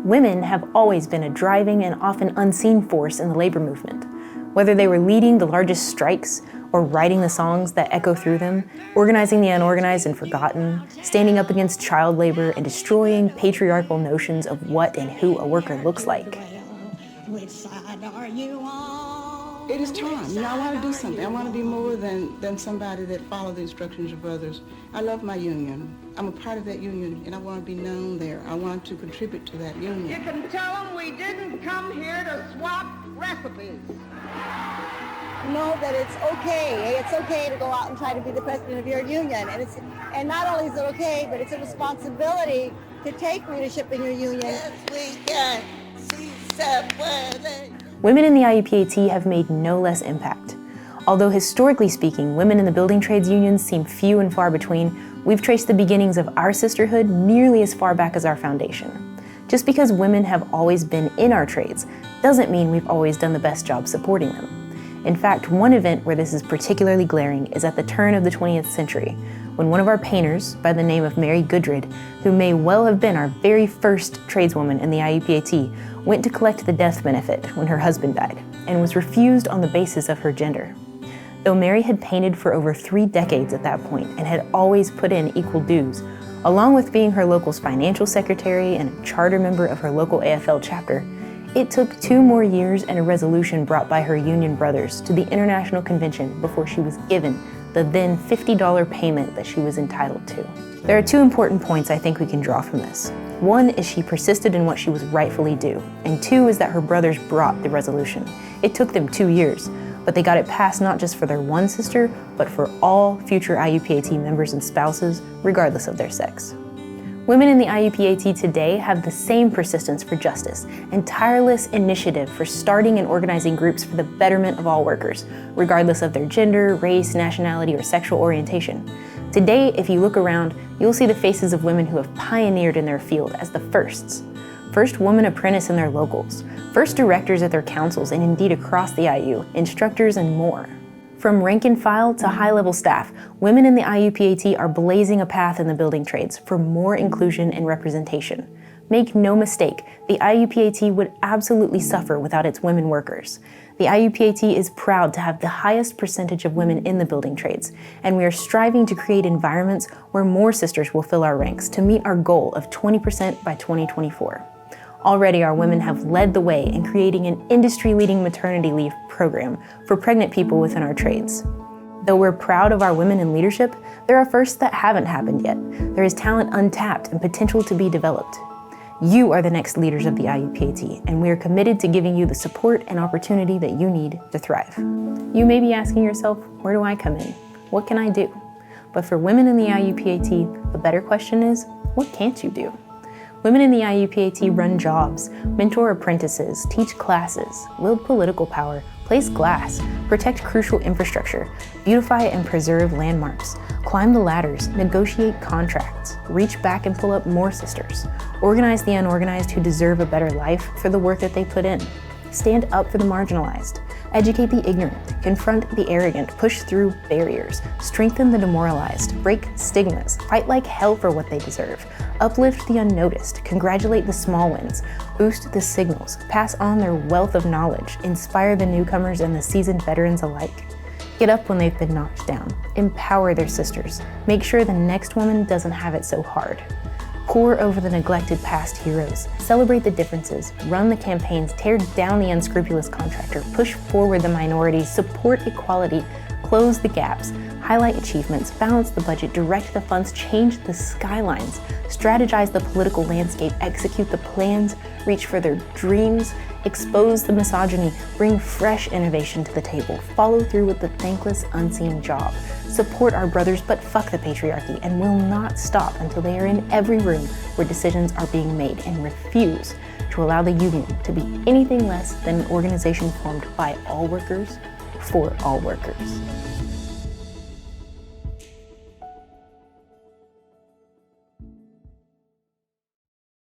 Women have always been a driving and often unseen force in the labor movement. Whether they were leading the largest strikes, or writing the songs that echo through them, organizing the unorganized and forgotten, standing up against child labor, and destroying patriarchal notions of what and who a worker looks like. Which side are you on? It is time. I want to do something. I want to be more than somebody that follows the instructions of others. I love my union. I'm a part of that union, and I want to be known there. I want to contribute to that union. You can tell them we didn't come here to swap recipes. Know that it's okay. It's okay to go out and try to be the president of your union. And not only is it okay, but it's a responsibility to take leadership in your union. Yes, we can see somewhere. Women in the IUPAT have made no less impact. Although historically speaking, women in the building trades unions seem few and far between, we've traced the beginnings of our sisterhood nearly as far back as our foundation. Just because women have always been in our trades doesn't mean we've always done the best job supporting them. In fact, one event where this is particularly glaring is at the turn of the 20th century, when one of our painters, by the name of Mary Goodrid, who may well have been our very first tradeswoman in the IUPAT, went to collect the death benefit when her husband died, and was refused on the basis of her gender. Though Mary had painted for over 3 decades at that point and had always put in equal dues, along with being her local's financial secretary and a charter member of her local AFL chapter, it took 2 more years and a resolution brought by her union brothers to the International Convention before she was given the then $50 payment that she was entitled to. There are 2 important points I think we can draw from this. One is she persisted in what she was rightfully due, and 2 is that her brothers brought the resolution. It took them 2 years, but they got it passed not just for their one sister, but for all future IUPAT members and spouses, regardless of their sex. Women in the IUPAT today have the same persistence for justice and tireless initiative for starting and organizing groups for the betterment of all workers, regardless of their gender, race, nationality, or sexual orientation. Today, if you look around, you'll see the faces of women who have pioneered in their field as the firsts. First woman apprentice in their locals, first directors at their councils and indeed across the IU, instructors and more. From rank and file to high-level staff, women in the IUPAT are blazing a path in the building trades for more inclusion and representation. Make no mistake, the IUPAT would absolutely suffer without its women workers. The IUPAT is proud to have the highest percentage of women in the building trades, and we are striving to create environments where more sisters will fill our ranks to meet our goal of 20% by 2024. Already, our women have led the way in creating an industry-leading maternity leave program for pregnant people within our trades. Though we're proud of our women in leadership, there are firsts that haven't happened yet. There is talent untapped and potential to be developed. You are the next leaders of the IUPAT, and we are committed to giving you the support and opportunity that you need to thrive. You may be asking yourself, where do I come in? What can I do? But for women in the IUPAT, the better question is, what can't you do? Women in the IUPAT run jobs, mentor apprentices, teach classes, wield political power, place glass, protect crucial infrastructure, beautify and preserve landmarks, climb the ladders, negotiate contracts, reach back and pull up more sisters, organize the unorganized who deserve a better life for the work that they put in, stand up for the marginalized, educate the ignorant, confront the arrogant, push through barriers, strengthen the demoralized, break stigmas, fight like hell for what they deserve, uplift the unnoticed, congratulate the small wins, boost the signals, pass on their wealth of knowledge, inspire the newcomers and the seasoned veterans alike. Get up when they've been knocked down, empower their sisters, make sure the next woman doesn't have it so hard. Pore over the neglected past heroes, celebrate the differences, run the campaigns, tear down the unscrupulous contractor, push forward the minorities, support equality, close the gaps, highlight achievements, balance the budget, direct the funds, change the skylines, strategize the political landscape, execute the plans, reach for their dreams, expose the misogyny, bring fresh innovation to the table, follow through with the thankless, unseen job, support our brothers but fuck the patriarchy, and will not stop until they are in every room where decisions are being made, and refuse to allow the union to be anything less than an organization formed by all workers for all workers.